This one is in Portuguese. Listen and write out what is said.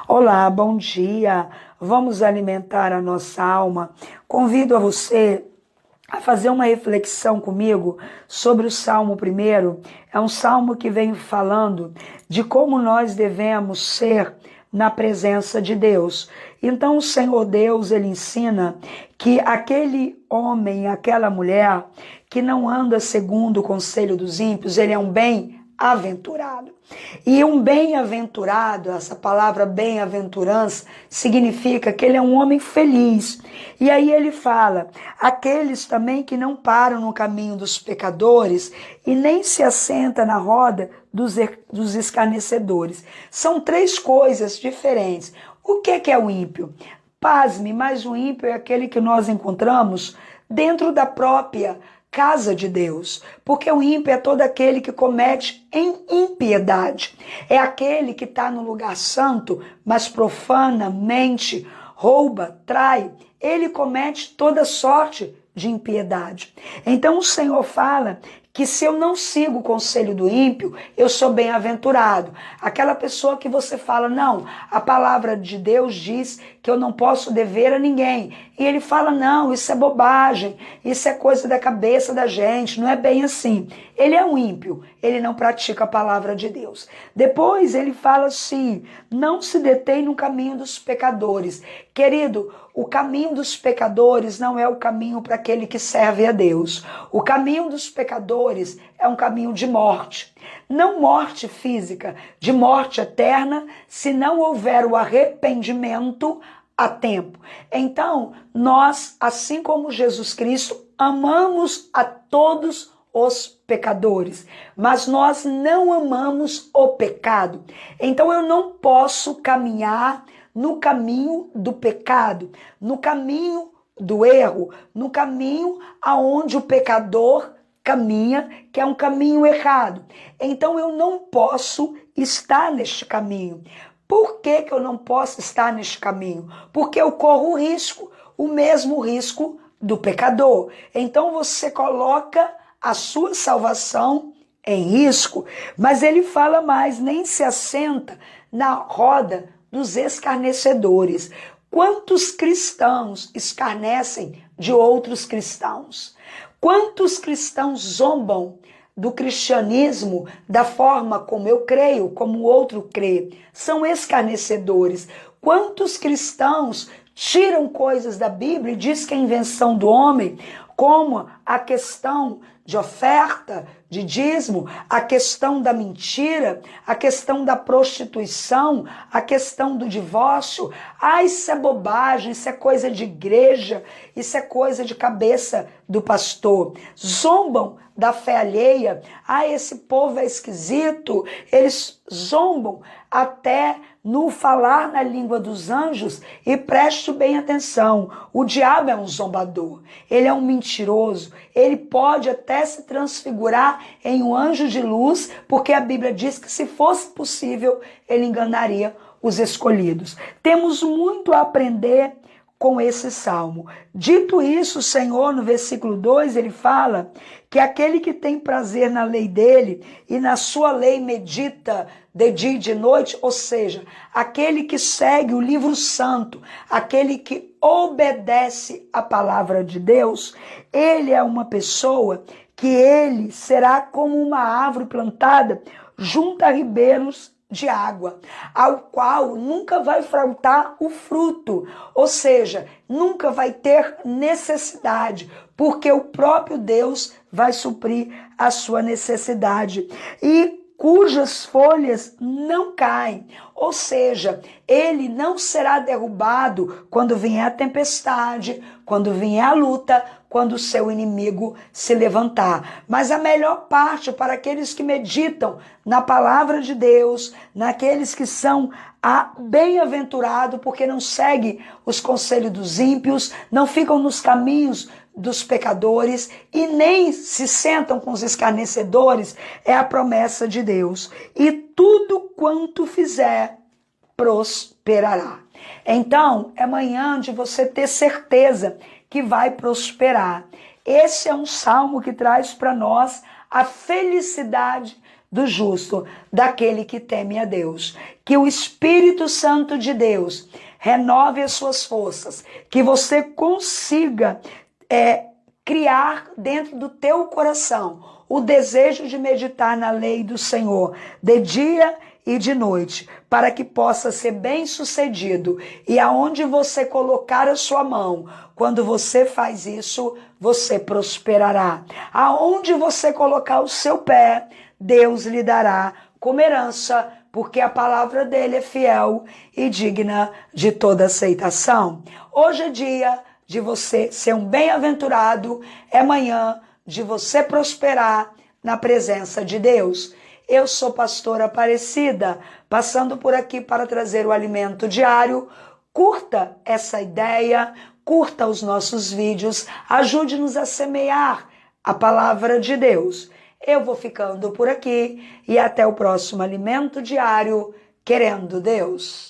Olá, bom dia. Vamos alimentar a nossa alma. Convido a você a fazer uma reflexão comigo sobre o Salmo 1. É um salmo que vem falando de como nós devemos ser na presença de Deus. Então o Senhor Deus, ele ensina que aquele homem, aquela mulher que não anda segundo o conselho dos ímpios, ele é um bem-aventurado. E um bem-aventurado, essa palavra bem-aventurança, significa que ele é um homem feliz. E aí ele fala, aqueles também que não param no caminho dos pecadores e nem se assenta na roda dos escarnecedores. São três coisas diferentes. O que é o ímpio? Pasme, mas o ímpio é aquele que nós encontramos dentro da própria casa de Deus, porque o ímpio é todo aquele que comete em impiedade, é aquele que está no lugar santo, mas profana, mente, rouba, trai, ele comete toda sorte de impiedade. Então o Senhor fala que se eu não sigo o conselho do ímpio, eu sou bem-aventurado. Aquela pessoa que você fala, não, a palavra de Deus diz que eu não posso dever a ninguém. E ele fala, não, isso é bobagem, isso é coisa da cabeça da gente, não é bem assim. Ele é um ímpio, ele não pratica a palavra de Deus. Depois ele fala assim, não se detém no caminho dos pecadores. Querido, o caminho dos pecadores não é o caminho para aquele que serve a Deus. O caminho dos pecadores é um caminho de morte. Não morte física, de morte eterna, se não houver o arrependimento a tempo. Então, nós, assim como Jesus Cristo, amamos a todos os pecadores, mas nós não amamos o pecado. Então, eu não posso caminhar no caminho do pecado, no caminho do erro, no caminho aonde o pecador caminha, que é um caminho errado. Então eu não posso estar neste caminho. Por que eu não posso estar neste caminho? Porque eu corro o risco, o mesmo risco do pecador. Então você coloca a sua salvação em risco, mas ele fala mais, nem se assenta na roda dos escarnecedores. Quantos cristãos escarnecem de outros cristãos? Quantos cristãos zombam do cristianismo, da forma como eu creio, como o outro crê? São escarnecedores. Quantos cristãos tiram coisas da Bíblia e diz que é invenção do homem, como a questão de oferta, de dízimo, a questão da mentira, a questão da prostituição, a questão do divórcio. Ah, isso é bobagem, isso é coisa de igreja, isso é coisa de cabeça do pastor. Zombam da fé alheia. Ah, esse povo é esquisito. Eles zombam até no falar na língua dos anjos. E preste bem atenção, o diabo é um zombador, ele é um mentiroso, ele pode até se transfigurar em um anjo de luz, porque a Bíblia diz que se fosse possível, ele enganaria os escolhidos. Temos muito a aprender com esse salmo. Dito isso, o Senhor, no versículo 2, ele fala que aquele que tem prazer na lei dele e na sua lei medita de dia e de noite, ou seja, aquele que segue o livro santo, aquele que obedece a palavra de Deus, ele é uma pessoa que ele será como uma árvore plantada junto a ribeiros de água, ao qual nunca vai faltar o fruto, ou seja, nunca vai ter necessidade, porque o próprio Deus vai suprir a sua necessidade, e cujas folhas não caem, ou seja, ele não será derrubado quando vier a tempestade, quando vier a luta, quando o seu inimigo se levantar. Mas a melhor parte para aqueles que meditam na palavra de Deus, naqueles que são bem-aventurados, porque não seguem os conselhos dos ímpios, não ficam nos caminhos dos pecadores e nem se sentam com os escarnecedores, é a promessa de Deus. E tudo quanto fizer, prosperará. Então, é manhã de você ter certeza que vai prosperar. Esse é um salmo que traz para nós a felicidade do justo, daquele que teme a Deus. Que o Espírito Santo de Deus renove as suas forças, que você consiga criar dentro do teu coração o desejo de meditar na lei do Senhor, de dia e de noite, para que possa ser bem-sucedido. E aonde você colocar a sua mão, quando você faz isso, você prosperará. Aonde você colocar o seu pé, Deus lhe dará como herança, porque a palavra dele é fiel e digna de toda aceitação. Hoje é dia de você ser um bem-aventurado, é manhã de você prosperar na presença de Deus. Eu sou pastora Aparecida, passando por aqui para trazer o alimento diário. Curta essa ideia, curta os nossos vídeos, ajude-nos a semear a palavra de Deus. Eu vou ficando por aqui e até o próximo alimento diário, querendo Deus.